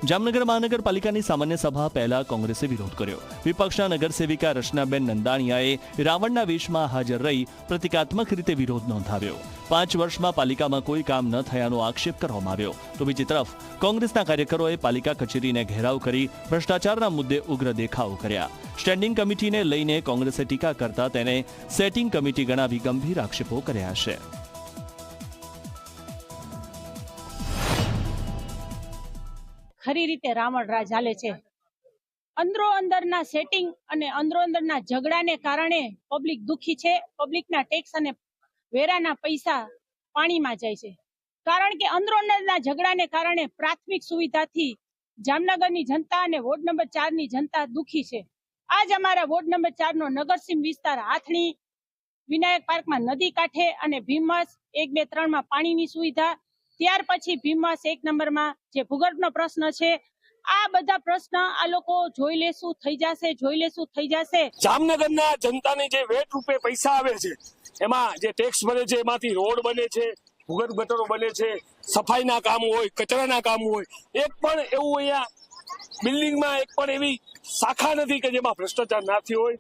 જામનગર મહાનગરપાલિકાની સામાન્ય સભા પહેલા કોંગ્રેસે વિરોધ કર્યો। વિપક્ષના નગરસેવિકા રચનાબેન નંદાણીયાએ રાવણના વેશમાં હાજર રહી પ્રતિકાત્મક રીતે વિરોધ નોંધાવ્યો। 5 વર્ષમાં પાલિકામાં કોઈ કામ ન થયાનો આક્ષેપ કરવામાં આવ્યો તો બીજી તરફ કોંગ્રેસના કાર્યકરોએ પાલિકા કચેરીને ઘેરાવ કરી ભ્રષ્ટાચારના મુદ્દે ઉગ્ર દેખાવો કર્યા। સ્ટેન્ડિંગ કમિટીને લઈને કોંગ્રેસે ટીકા કરતા તેને સેટિંગ કમિટી ગણાવી ગંભીર આક્ષેપો કર્યા છે। ખરી રીતે રાવણ રાજ ચાલે છે। અંદરો અંદરના સેટિંગ અને અંદરો અંદરના ઝઘડાને કારણે પબ્લિક દુખી છે। પબ્લિકના ટેક્સ અને વેરાના પૈસા પાણીમાં જાય છે, કારણ કે અંદરો અંદરના ઝઘડાને કારણે પ્રાથમિક સુવિધાથી જામનગરની જનતા અને વોર્ડ નંબર 4 ની જનતા દુખી છે। આજ અમારા વોર્ડ નંબર 4 નો નગરસીમ વિસ્તાર હાથણી વિનાયક પાર્કમાં નદી કાંઠે અને ભીમસ 1, 2, 3 માં પાણીની સુવિધા, ત્યાર પછી ભીમસ 1 નંબરમાં જે ભૂગર્ભનો પ્રશ્ન છે, આ બધા પ્રશ્ન આ લોકો જોઈ લેશું થઈ જશે। જામનગરના જનતાને જે વેટ રૂપે પૈસા આવે છે, એમાં જે ટેક્સ બને છે, એમાંથી રોડ બને છે, ભૂગર્ભ ગટરો બને છે, સફાઈના કામ હોય, કચરાના કામ હોય, એક પણ એવું અહીંયા બિલ્ડિંગમાં એક પણ એવી શાખા નથી કે જેમાં ભ્રષ્ટાચાર ના થયો હોય।